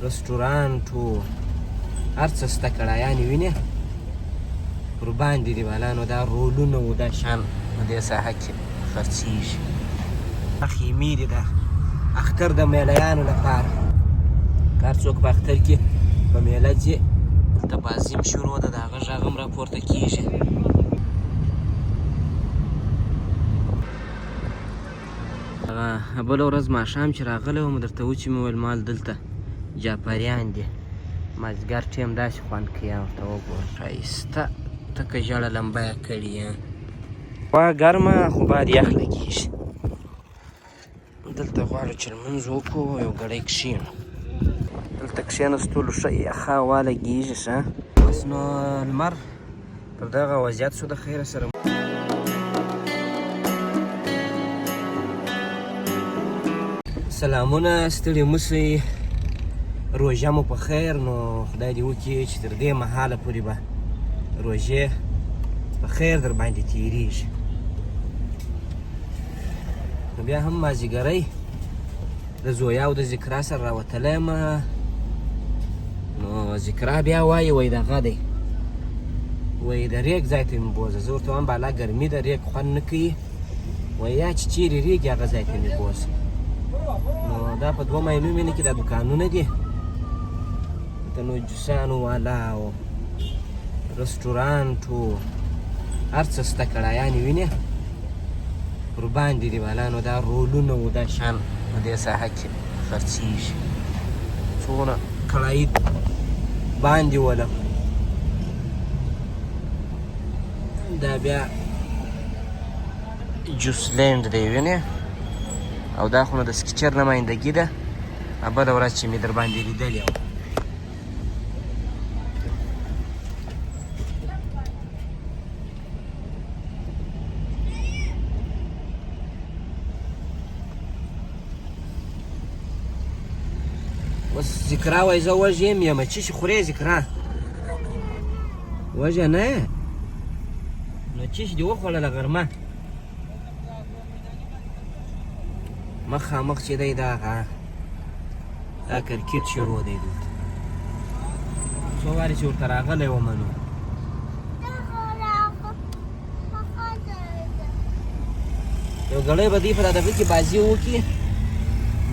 رستورانټ و هر څه سته کړایانې وینې پر باندې دیوالانو دا رولونه و دا شان په دې ساحه کې خرڅېږي خیمې دي د اختر د میلیانو لپاره که هر څوک په اختر کې په میله ځي دلته بازیم شروع ده د هغه غږ هم راپورته کېږي بله ورځ ماښام چې راغلی وم درته و چې مې ویل مال دلته جاپریان دي مازدیګر ټیم داسې خوند کوي ورته وګوره ښایسته تکه ژړه لمبه یې کړې هوا ګرمه خو باید یخ لګېږي دلته غواړو چې لمونځ وکړو یو ګړی کښېنو دلته کښېنستلو ښه یخه هوا لګېږي ښه بس نو لمر پر دغه وضعیت شو د خیره سره سلامونه ستړي مه شئ روژه مو په خیر نو خدای دې وکړي چې تر دې مهاله پورې به روژې په خیر در باندې تېرېږي نو بیا هم مازدیګری د زویا او د ذکرا سره راوتلی یم نو ذکرا بیا وایي وایي دغه دی وایي د ریګ ځای ته مې بوځه زه ورته وایم بالا ګرمي ده ریګ خوند نه کوي وایي یا چې چیرې ریګ هغه ځای ته مې بوځه نو دا په 2 مایلو مینه کې دا دوکانونه دي د نو جوسانو والا او رستورانټ و هر څه سته کړایانې وینې پر باندې دیوالانو دا رولونه و دا شان په دې ساحه کې خرڅېږي څونه کړایي باندې ولم دا بیا جوس لینډ دی وینې او دا خو نو د سکیچر نمایندګي ده بله ورځ چې مې در باندې لیدلې وه اوس ذکرا وایي زه وږې یم څه شي خورې ذکرا وږې نه یې نو څه شي دې وخوړله غرمه مخامخ چې دی دا کرکټ شروع دی دلته څو وارې چې ورته راغلی وم نو یو ګړی به دوی په دغه کې بازي وکړي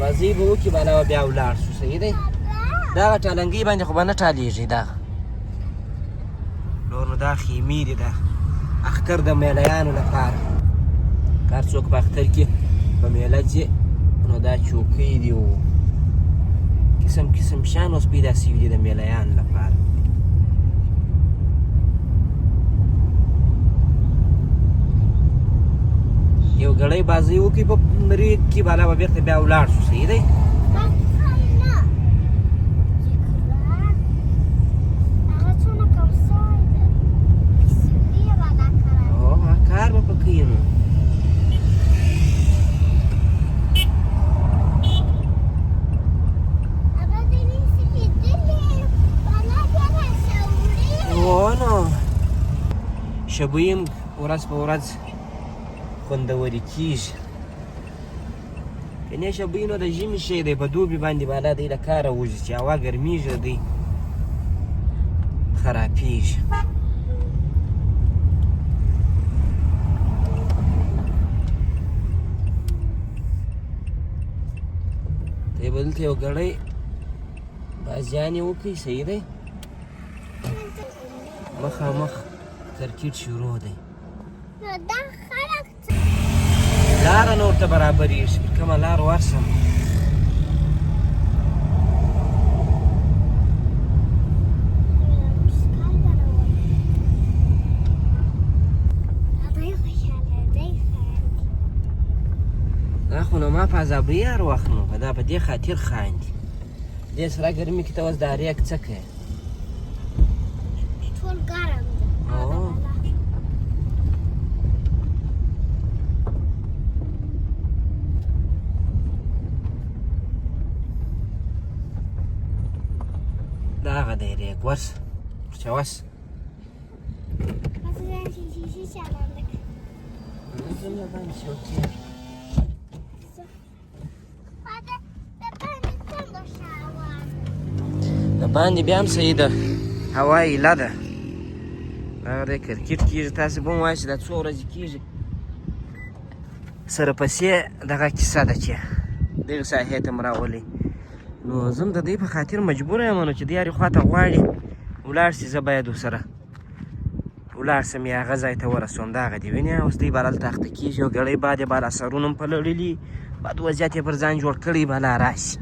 بازي به وکړي بالا به بیا ولاړ شو صحیح دی دغه ټالنګۍ باندې خو به نه ټالېږي دغه نور نو دا خیمې دي د اختر د میلیانو لپاره که هر څوک په اختر کې په میله ځي نو دا چوکۍ دي و قسم قسم شیان اوس پیدا سوي دي د میلیانو لپاره یو ګړی بازۍ وکړي په ریګ کې بالا به بېرته بیا ولاړ شو صحیح دی کار به په کوي نو شبویم ورځ په ورځ خوندورې کېږي که نه شبوی نو د ژمي شی دی په دوبي باندې بالا دی له کاره وځي چې هوا ګرمېږي دی خرابېږي ته یې به دلته یو ګړی بازیانې وکړئ صحیح دی مخامخ کرکټ شروع دی لاره نو ورته برابرېږي پر کومه لار ورشم دا خو نو ما په عذابوي هر وخت نو دا په دې خاطر خاندي دې سره ګرمي کې ته اوس دا ریګ څه کوې ټول ګرم ده دغه دی ریګ ورس ورچوس باندې بیا هم صحیح ده، هوا ایله ده. هغه دی کرکټ کېږي، تاسې به هم وایئ چې دا څو ورځې کېږي سره پسې دغه کیسه ده چې دغې ساحې ته م راولئ. نو زه هم د دوی په خاطر مجبوره یم نو چې دوی هرې خوا ته غواړي ولاړ شي، زه باید ورسره ولاړ شم یا هغه ځای ته ورسوم. دغه دي وینې، اوس دوی به هلته اخته کېږي او ګړی بعد یې بالا سرونه هم پلړلي، بد وضعیت یې پر ځان جوړ کړی، بالا راشي.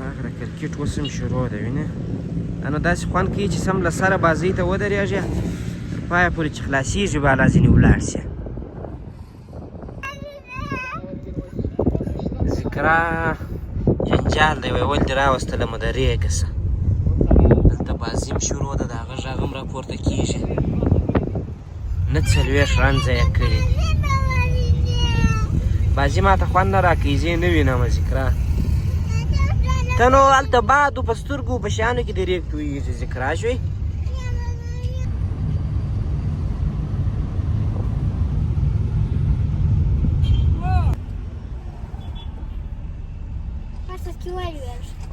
اخره کرکټ اوس هم شروع ده وینې، نو داسې خوند کوي چې سم له سره بازۍ ته ودرېږي تر پایه پورې چې خلاصېږي بالا ځینې ولاړ شي. ذکرا جنجال دی، ویل دې راوستلمه د ریګه څه، دلته بازي هم شروع ده، د هغه غږ هم راپورته کېږي. نه 40 رنزه یې کړي دي. بازي ما ته خوند نه راکوي، زه یې نه وینم ذکرا. ته نو هلته باد و په سترګو په شیانو کې د ریګ تویېږي ذکرا شوې.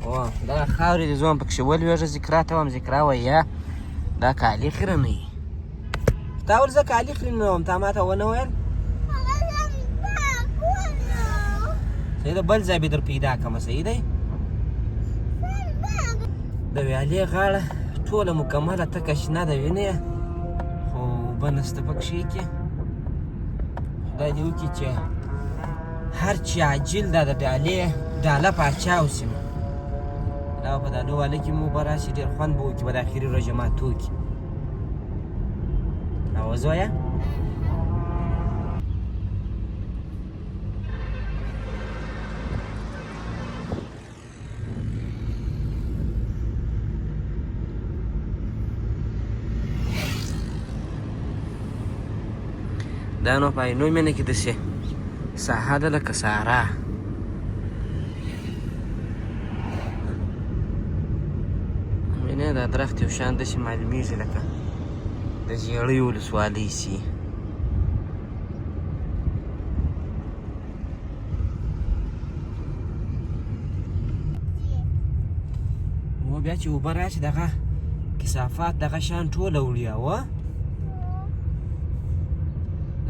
او دا خاورې دي، زه هم پکښې ولوېږه ذکرا ته وایم. ذکرا وایي یا دا کالي خیره نه وي. تا ول زه کالي خیرې نه وم، تا ما ته ونه ویل. صحیح ده، بل ځای به در پیدا کړمه. صحیح دی. د ویالې غاړه ټوله مکمله تکه شنه ده وینې، خو اوبه نشته پکښې کې. خدای دې وکړي چې هر چې عاجل دا د ویالې ډاله پاچا اوسي. دا په ډالو واله کې مو اوبه راشي، ډېر خوند به وکړي، به د اخري ورځې مات وکړي. او زویه دا نو په عینو مینه کې داسې ساحه ده لکه صحرا. وینې دا درخت یو شان داسې معلومیږي لکه د ژیړۍ ولسوالۍ سي. و بیا چې اوبه راشي دغه کثافات دغه شان ټوله وړي اوه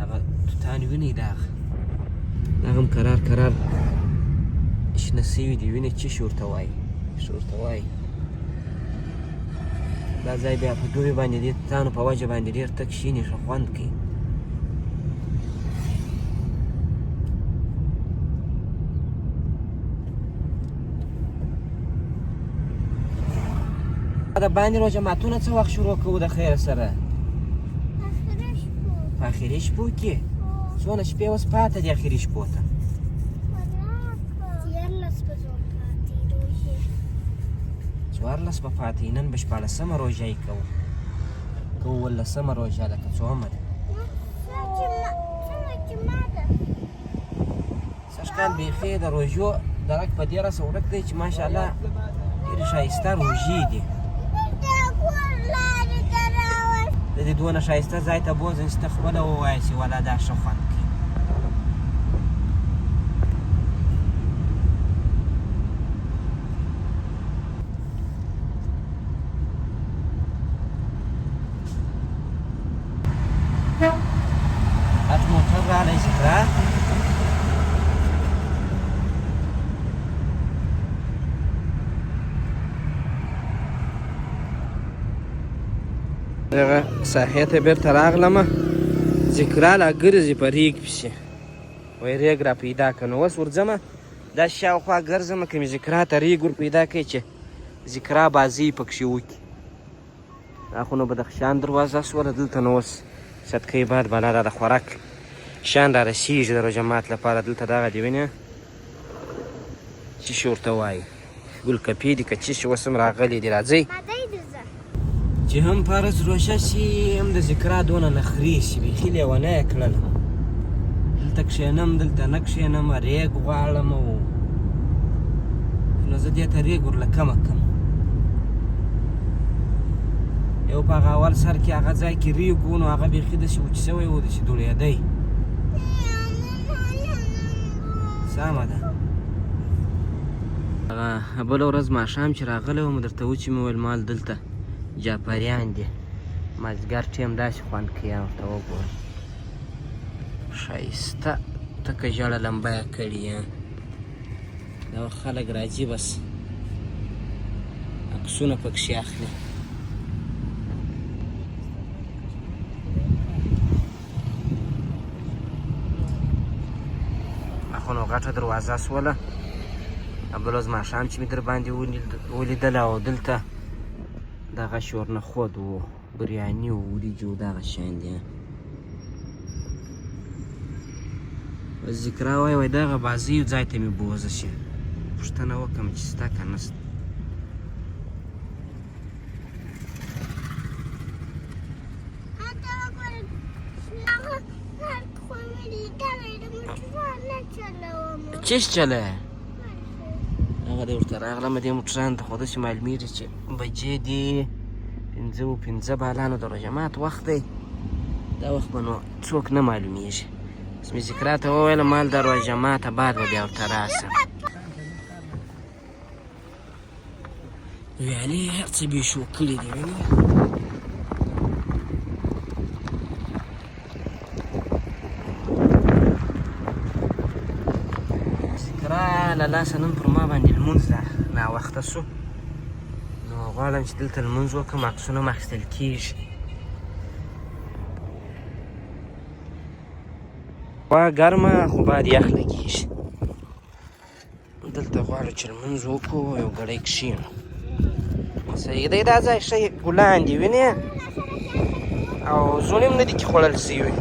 دغه توتان وینئ، دغه هم کرار کرار شنه سوي دي. وینئ چش ورته وایي، ورته وایي. دا ځای بیا په دوبي باندې دې توتانو په وجه باندې ډېر تک شین ښه خوند کوي. د باندې روژه ماتونه څه وخت شروع کوو د خیر سره؟ په اخري شپو کې څونه شپې اوس پاته دي اخري شپو ته؟ 14 به پاتې وي. نن به 14مه روژه یې کوو، 15مه روژه ده که څومه ده. سږکال بیخي د روژو درک په دې رسه ورک دی چې ماشاءالله ډېرې ښایسته روژې دي. د دې دونه ښایسته ځای ته بوځم چې ته خپله ووایې چې والا دا ښه خوند کوي. هټ موټر راغلی ذکرا. دغه ساحې ته بېرته راغلمه، ذکرا لا ګرځي په ریګ پسې، وایي ریګ را پیدا کړه. نو اوس ورځمه داسې شاوخوا ګرځمه که مې ذکرا ته ریګ ور پیدا کړي چې ذکرا بازۍ پکښې وکړي. دا خو نو بدخشان دروازه سوله، دلته نو اوس صدقې باد بالا دا د خوراک شیان را رسېږي د روژه مات لپاره. دلته دغه دي وینې چش ورته وایي، ګلکپې دي که چش اوس هم راغلي دي. راځئ چې هم فرض روژه شي هم د ذکرا دونه نخرې شي، بیخي لیونی یې کړلم. دلته کښېنم دلته نه کښېنم، ریګ غواړم نو زه دې ته ریګ ورله کمه کړم. یو په هغه اول سر کې هغه ځای کې ریګ و نو هغه بیخي داسې وچ سوی و، داسې دوړېدی. سمه ده بله ورځ ماښام چې راغلی وم درته و چې مې ویل مال دلته جعفریان دي مازدیګر ټیم داسې خوند کوي ورته وګوره ښایسته تکه ژړه لمبه یې کړې دا وخت خلک راځي بس عکسونه پکښې اخلي خو نو غټه دروازه سوله بل ورځ ماښام چې مې در باندې ولیدل او دلته دغه شورنخود و بریاني و وریجې و دغه شیان دي ذکرا وایي دغه بازۍ یو ځای ته مې بوزه شي پوښتنه وکړم چې سته که نسته چیش چلی هغه دی ورته راغلم دې موټرانو ته خو داسې معلومېږي چې بجې دي 5:05 بالانو د روژه مات وخت دی دا وخت به نو څوک نه معلومېږي بس مې ذکرا ته وویله مال د روژه ماته بعد به بیا ورته راسم ویالې هر څه بېشو کړي دي وینې له لاسه نن پر ما باندې لمونځ ده ناوخته سو نو غواړم چې دلته لمونځ وکړم عکسونه م اخیستل کېږي هوا ګرمه خو باید یخ لګېږي دلته غواړو چې لمونځ وکړو یو ګړی کښېنو صحیح دی دا ځای ښه ګلان دي وینې او زونې هم نه دي کې خوړل سوي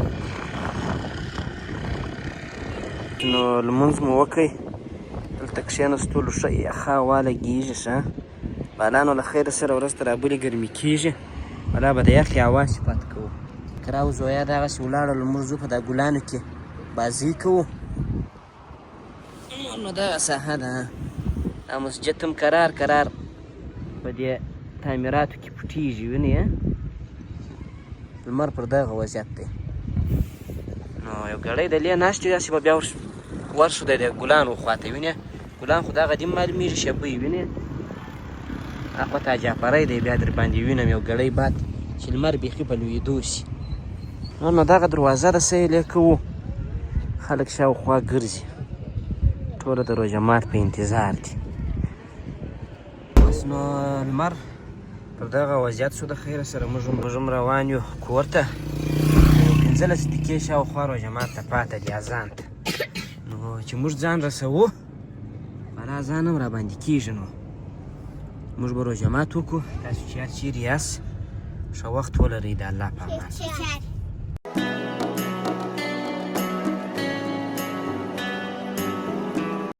نو لمونځ مو وکړئ دلته کښېنستلو ښه یخه هوا لګېږي ښه بالانو له خیره سره ورځ ته رابلې ګرمي کېږي ولا به د یخې هوا صفت کوو کرا او زویا دغسې ولاړه لمونځ په دا ګلانو کې بازۍ کوو نو دغه ساحه ده دا مسجد هم کرار کرار په دې تعمیراتو کې پټېږي وینې لمر پر دغه وضعیت دی نو یو ګړی د لې ناست یو داسې به بیا ورشو د ګلانو خواته وینې ګلان خو دغه دې معلومېږي شبۍ وینې اخواته جعفری دی بیا در باندې وینم یو ګړی بعد چې لمر بیخي په لویېدو شي نو دغه دروازه ده سیلې کوو خلک شاوخوا ګرځي ټوله د روژه مات په انتظار دي بس نو لمر پر دغه وضعیت شو د خیره سره موږ هم روان یو کور ته 15 دقیقې شاوخوا روژه مات ته پاته دي اذان ته نو چې موږ ځان رسوو بلا اذان هم راباندې کېږي نو موږ به روژه مات وکړو تاسو چې هر چیرې یاست ښه وخت ولرئ د الله په امان